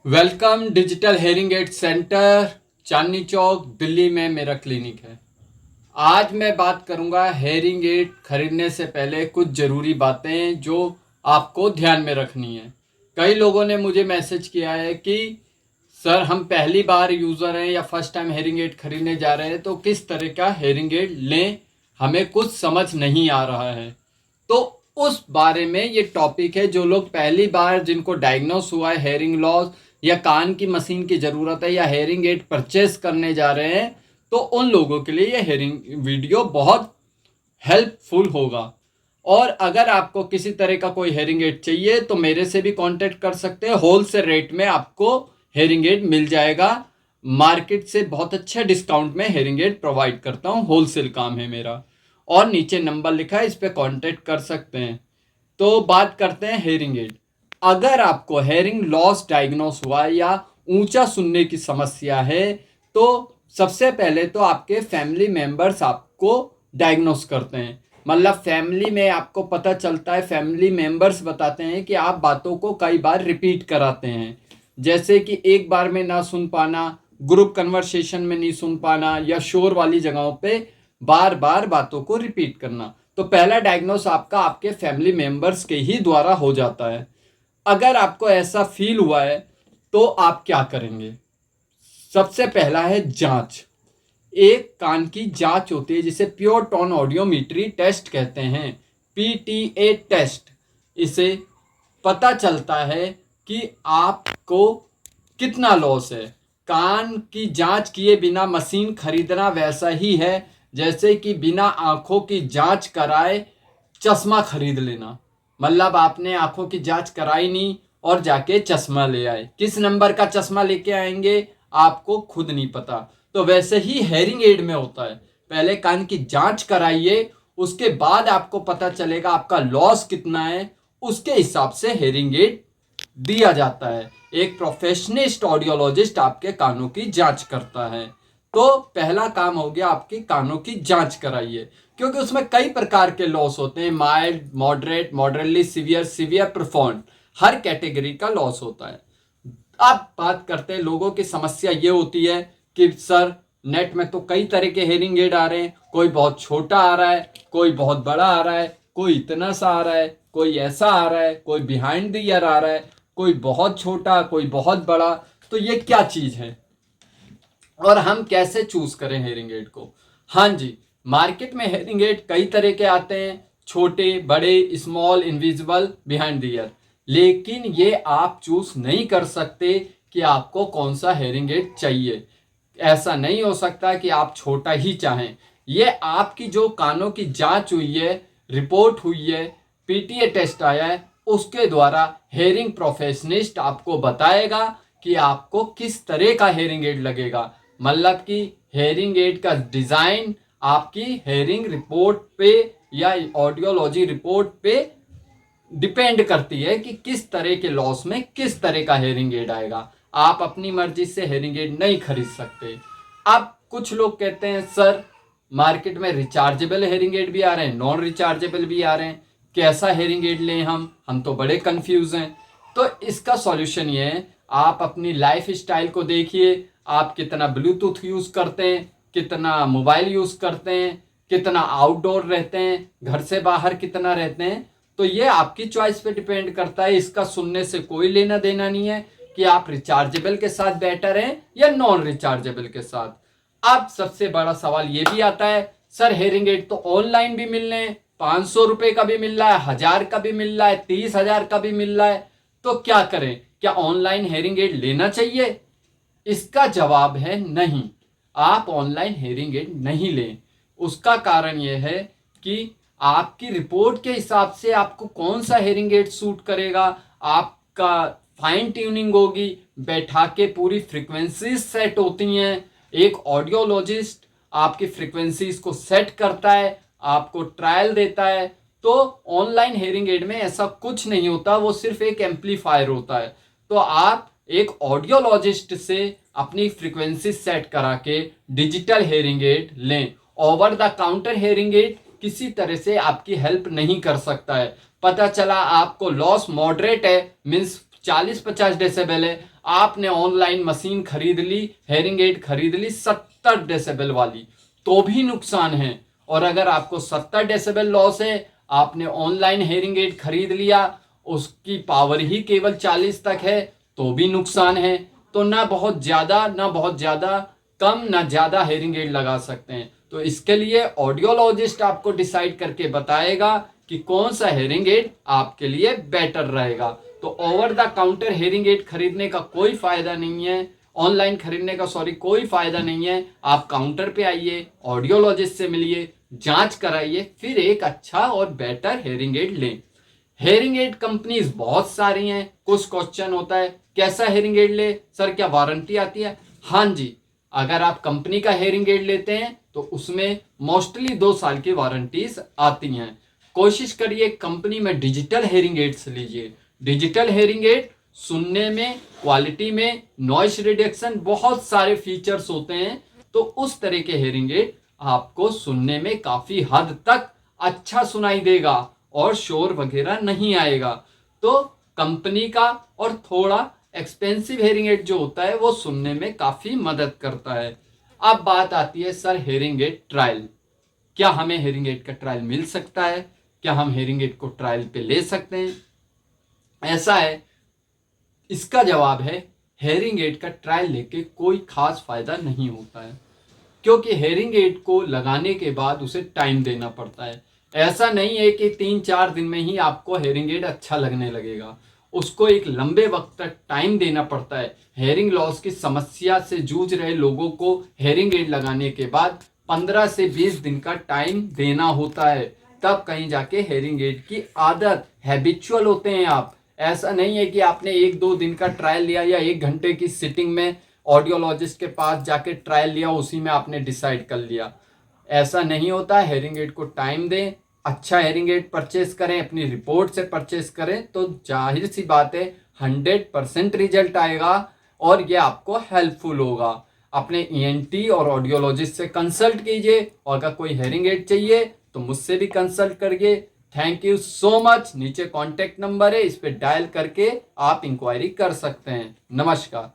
Welcome digital hearing aid centre, Chandni Chowk, Delhi में मेरा clinic है। आज मैं बात करूंगा हेयरिंग एड खरीदने से पहले कुछ ज़रूरी बातें जो आपको ध्यान में रखनी है। कई लोगों ने मुझे मैसेज किया है कि सर हम पहली बार यूज़र हैं या फर्स्ट टाइम हेयरिंग एड खरीदने जा रहे हैं, तो किस तरह का हेयरिंग एड लें, हमें कुछ समझ नहीं आ रहा है। तो उस बारे में ये टॉपिक है। जो लोग पहली बार, जिनको डायग्नोस हुआ है हेयरिंग लॉस या कान की मशीन की ज़रूरत है या हेयरिंग एड परचेस करने जा रहे हैं, तो उन लोगों के लिए ये हेयरिंग वीडियो बहुत हेल्पफुल होगा। और अगर आपको किसी तरह का कोई हेयरिंग एड चाहिए तो मेरे से भी कांटेक्ट कर सकते हैं। होलसेल रेट में आपको हेयरिंग एड मिल जाएगा। मार्केट से बहुत अच्छे डिस्काउंट में हेयरिंग एड प्रोवाइड करता हूँ, होलसेल काम है मेरा। और नीचे नंबर लिखा है, इस पर कांटेक्ट कर सकते हैं। तो बात करते हैं हेयरिंग एड। अगर आपको हेयरिंग लॉस डायग्नोस हुआ है या ऊंचा सुनने की समस्या है, तो सबसे पहले तो आपके फैमिली मेंबर्स आपको डायग्नोस करते हैं। मतलब फैमिली में आपको पता चलता है, फैमिली मेंबर्स बताते हैं कि आप बातों को कई बार रिपीट कराते हैं। जैसे कि एक बार में ना सुन पाना, ग्रुप कन्वर्सेशन में नहीं सुन पाना, या शोर वाली जगहों पे बार बार बातों को रिपीट करना। तो पहला डायग्नोस आपका आपके फैमिली मेंबर्स के ही द्वारा हो जाता है। अगर आपको ऐसा फील हुआ है तो आप क्या करेंगे? सबसे पहला है जांच। एक कान की जांच होती है जिसे प्योर टोन ऑडियोमेट्री टेस्ट कहते हैं, पीटीए टेस्ट। इसे पता चलता है कि आपको कितना लॉस है। कान की जांच किए बिना मशीन खरीदना वैसा ही है जैसे कि बिना आंखों की जांच कराए चश्मा खरीद लेना। मतलब आपने आंखों की जांच कराई नहीं और जाके चश्मा ले आए, किस नंबर का चश्मा लेके आएंगे आपको खुद नहीं पता। तो वैसे ही हेयरिंग एड में होता है, पहले कान की जांच कराइए, उसके बाद आपको पता चलेगा आपका लॉस कितना है, उसके हिसाब से हेयरिंग एड दिया जाता है। एक प्रोफेशनिस्ट ऑडियोलॉजिस्ट आपके कानों की जांच करता है। तो पहला काम हो गया, आपकी कानों की जांच कराइए, क्योंकि उसमें कई प्रकार के लॉस होते हैं। Mild, moderate, moderately severe, severe, profound, हर कैटेगरी का लॉस होता है। अब बात करते हैं, लोगों की समस्या ये होती है कि सर नेट में तो कई तरह के हेयरिंग एड आ रहे हैं, कोई बहुत छोटा आ रहा है, कोई बहुत बड़ा आ रहा है, कोई इतना सा आ रहा है, कोई ऐसा आ रहा है, कोई बिहाइंड द ईयर आ रहा है, कोई बहुत छोटा, कोई बहुत बड़ा। तो ये क्या चीज है और हम कैसे चूज करें हेयरिंग एड को? हाँ जी, मार्केट में हेयरिंग एड कई तरह के आते हैं, छोटे, बड़े, small, invisible, behind the year. लेकिन ये आप चूज नहीं कर सकते कि आपको कौन सा हेयरिंग एड चाहिए। ऐसा नहीं हो सकता कि आप छोटा ही चाहें। ये आपकी जो कानों की जांच हुई है, रिपोर्ट हुई है, पीटीए टेस्ट आया है, उसके द्वारा हेयरिंग प्रोफेशनिस्ट आपको बताएगा कि आपको किस तरह का हेयरिंग एड लगेगा। मतलब कि हेयरिंग एड का डिजाइन आपकी हेयरिंग रिपोर्ट पे या ऑडियोलॉजी रिपोर्ट पे डिपेंड करती है कि किस तरह के लॉस में किस तरह का हेयरिंग एड आएगा। आप अपनी मर्जी से हेयरिंग एड नहीं खरीद सकते। अब कुछ लोग कहते हैं सर मार्केट में रिचार्जेबल हेयरिंग एड भी आ रहे हैं, नॉन रिचार्जेबल भी आ रहे हैं, कैसा हेयरिंग एड लें हम तो बड़े कंफ्यूज हैं। तो इसका सॉल्यूशन ये है, आप अपनी लाइफ स्टाइल को देखिए। आप कितना ब्लूटूथ यूज करते हैं, कितना मोबाइल यूज करते हैं, कितना आउटडोर रहते हैं, घर से बाहर कितना रहते हैं। तो ये आपकी चॉइस पे डिपेंड करता है। इसका सुनने से कोई लेना देना नहीं है कि आप रिचार्जेबल के साथ बेटर हैं या नॉन रिचार्जेबल के साथ। अब सबसे बड़ा सवाल ये भी आता है, सर हेयरिंग एड तो ऑनलाइन भी मिल रहे हैं, 500 रुपए का भी मिल रहा है, 1000 का भी मिल रहा है, 30,000 का भी मिल रहा है। तो क्या करें? क्या ऑनलाइन हेयरिंग एड लेना चाहिए? इसका जवाब है नहीं। आप ऑनलाइन हेयरिंग एड नहीं लें। उसका कारण यह है कि आपकी रिपोर्ट के हिसाब से आपको कौन सा हेयरिंग एड सूट करेगा। आपका फाइन ट्यूनिंग होगी, बैठा के पूरी फ्रीक्वेंसीज सेट होती हैं। एक ऑडियोलॉजिस्ट आपकी फ्रीक्वेंसीज को सेट करता है, आपको ट्रायल देता है। तो ऑनलाइन हेयरिंग एड में ऐसा कुछ नहीं होता, वो सिर्फ एक एम्पलीफायर होता है। तो आप एक ऑडियोलॉजिस्ट से अपनी फ्रीक्वेंसी सेट करा के डिजिटल हेयरिंग एड लें। Over the counter hearing aid किसी तरह से आपकी हेल्प नहीं कर सकता है। पता चला आपको लॉस मॉडरेट है, मीन्स 40-50 डेसिबल है, आपने ऑनलाइन मशीन खरीद ली, हेयरिंग एड खरीद ली 70 डेसिबल वाली, तो भी नुकसान है। और अगर आपको 70 डेसिबल लॉस है, आपने ऑनलाइन हेयरिंग एड खरीद लिया, उसकी पावर ही केवल 40 तक है, तो भी नुकसान है। तो ना बहुत ज़्यादा कम, ना ज़्यादा हेयरिंग एड लगा सकते हैं। तो इसके लिए ऑडियोलॉजिस्ट आपको डिसाइड करके बताएगा कि कौन सा हेयरिंग एड आपके लिए बेटर रहेगा। तो over the counter hearing aid खरीदने का कोई फायदा नहीं है, ऑनलाइन खरीदने का कोई फायदा नहीं है। आप काउंटर पे आइए, ऑडियोलॉजिस्ट से मिलिए, जांच कराइए, फिर एक अच्छा और बेटर हेयरिंग एड लें। हेयरिंग एड कंपनीज बहुत सारी हैं। कुछ क्वेश्चन होता है कैसा हेयरिंग एड ले सर, क्या वारंटी आती है? हाँ जी, अगर आप कंपनी का हेयरिंग एड लेते हैं तो उसमें मोस्टली 2 साल की वारंटीज आती हैं। कोशिश करिए कंपनी में डिजिटल हेयरिंग एड्स लीजिए। डिजिटल हेयरिंग एड सुनने में, क्वालिटी में, नॉइस रिडक्शन, बहुत सारे फीचर्स होते हैं। तो उस तरह के हेयरिंग एड आपको सुनने में काफी हद तक अच्छा सुनाई देगा और शोर वगैरह नहीं आएगा। तो कंपनी का और थोड़ा एक्सपेंसिव हेयरिंग एड जो होता है वो सुनने में काफी मदद करता है। अब बात आती है सर हेयरिंग एड ट्रायल, क्या हमें हेयरिंग एड का ट्रायल मिल सकता है? क्या हम हेयरिंग एड को ट्रायल पे ले सकते हैं? ऐसा है, इसका जवाब है हेयरिंग एड का ट्रायल लेके कोई खास फायदा नहीं होता है, क्योंकि हेयरिंग एड को लगाने के बाद उसे टाइम देना पड़ता है। ऐसा नहीं है कि 3-4 दिन में ही आपको हेयरिंग एड अच्छा लगने लगेगा, उसको एक लंबे वक्त तक टाइम देना पड़ता है। हेयरिंग लॉस की समस्या से जूझ रहे लोगों को हेयरिंग एड लगाने के बाद 15 से 20 दिन का टाइम देना होता है, तब कहीं जाके हेयरिंग एड की आदत, हैबिचुअल होते हैं आप। ऐसा नहीं है कि आपने 1-2 दिन का ट्रायल लिया या 1 घंटे की सिटिंग में ऑडियोलॉजिस्ट के पास जाके ट्रायल लिया, उसी में आपने डिसाइड कर लिया। ऐसा नहीं होता है। हेयरिंग एड को टाइम दें, अच्छा हेयरिंग एड परचेस करें, अपनी रिपोर्ट से परचेस करें, तो जाहिर सी बात है 100% रिजल्ट आएगा और ये आपको हेल्पफुल होगा। अपने ईएनटी और ऑडियोलॉजिस्ट से कंसल्ट कीजिए, और अगर कोई हेयरिंग एड चाहिए तो मुझसे भी कंसल्ट करिए। Thank you so much. नीचे कॉन्टेक्ट नंबर है, इस पे डायल करके आप इंक्वायरी कर सकते हैं। नमस्कार।